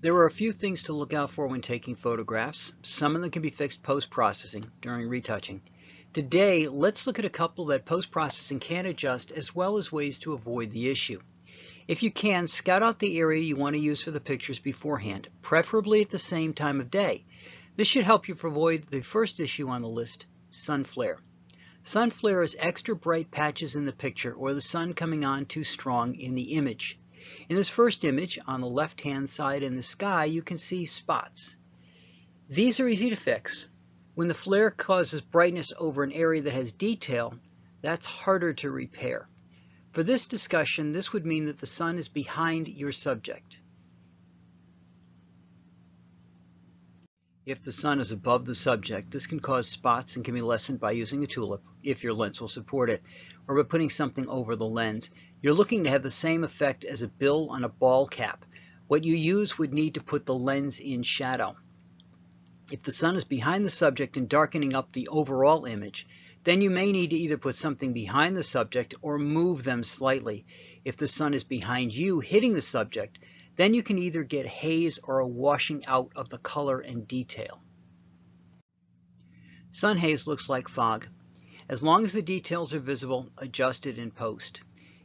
There are a few things to look out for when taking photographs. Some of them can be fixed post-processing during retouching. Today, let's look at a couple that post-processing can adjust, as well as ways to avoid the issue. If you can, scout out the area you want to use for the pictures beforehand, preferably at the same time of day. This should help you avoid the first issue on the list, sun flare. Sun flare is extra bright patches in the picture or the sun coming on too strong in the image. In this first image, on the left-hand side in the sky, you can see spots. These are easy to fix. When the flare causes brightness over an area that has detail, that's harder to repair. For this discussion, this would mean that the sun is behind your subject. If the sun is above the subject, this can cause spots and can be lessened by using a tulip, if your lens will support it, or by putting something over the lens. You're looking to have the same effect as a bill on a ball cap. What you use would need to put the lens in shadow. If the sun is behind the subject and darkening up the overall image, then you may need to either put something behind the subject or move them slightly. If the sun is behind you, hitting the subject, then you can either get haze or a washing out of the color and detail. Sun haze looks like fog. As long as the details are visible, adjust it in post.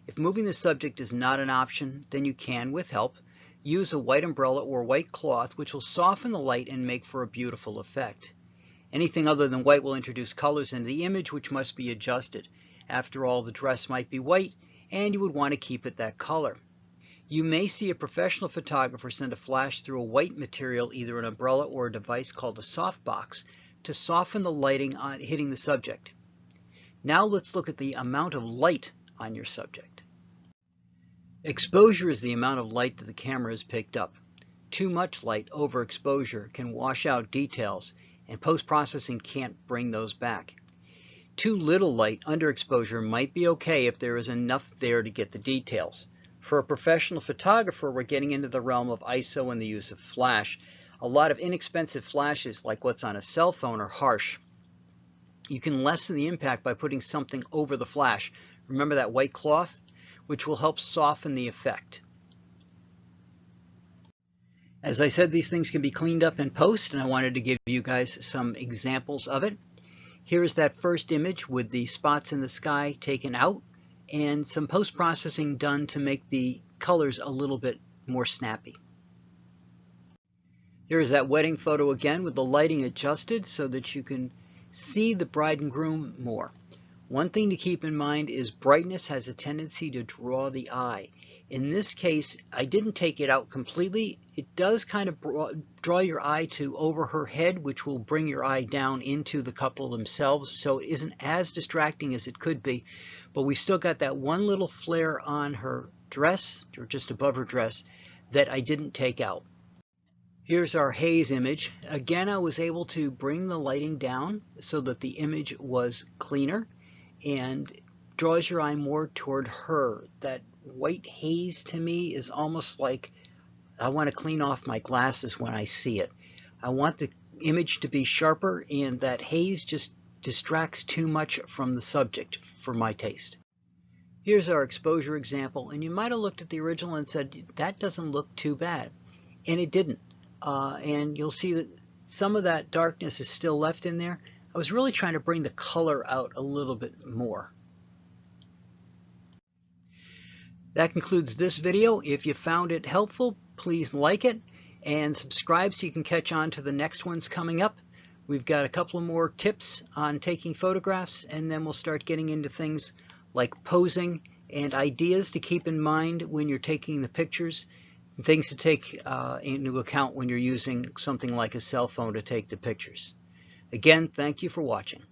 If moving the subject is not an option, then you can, with help, use a white umbrella or white cloth, which will soften the light and make for a beautiful effect. Anything other than white will introduce colors into the image, which must be adjusted. After all, the dress might be white, and you would want to keep it that color. You may see a professional photographer send a flash through a white material, either an umbrella or a device called a softbox, to soften the lighting on hitting the subject. Now let's look at the amount of light on your subject. Exposure is the amount of light that the camera has picked up. Too much light, overexposure, can wash out details, and post-processing can't bring those back. Too little light, underexposure, might be okay if there is enough there to get the details. For a professional photographer, we're getting into the realm of ISO and the use of flash. A lot of inexpensive flashes, like what's on a cell phone, are harsh. You can lessen the impact by putting something over the flash. Remember that white cloth, which will help soften the effect. As I said, these things can be cleaned up in post, and I wanted to give you guys some examples of it. Here is that first image with the spots in the sky taken out, and some post-processing done to make the colors a little bit more snappy. Here's that wedding photo again with the lighting adjusted so that you can see the bride and groom more. One thing to keep in mind is brightness has a tendency to draw the eye. In this case, I didn't take it out completely. It does kind of draw your eye to over her head, which will bring your eye down into the couple themselves, so it isn't as distracting as it could be. But we've still got that one little flare on her dress, or just above her dress, that I didn't take out. Here's our haze image. Again, I was able to bring the lighting down so that the image was cleaner and draws your eye more toward her. That white haze to me is almost like I want to clean off my glasses when I see it. I want the image to be sharper, and that haze just distracts too much from the subject for my taste. Here's our exposure example, and you might have looked at the original and said, that doesn't look too bad. And it didn't. And you'll see that some of that darkness is still left in there. I was really trying to bring the color out a little bit more. That concludes this video. If you found it helpful, please like it and subscribe so you can catch on to the next ones coming up. We've got a couple of more tips on taking photographs, and then we'll start getting into things like posing and ideas to keep in mind when you're taking the pictures, and things to take into account when you're using something like a cell phone to take the pictures. Again, thank you for watching.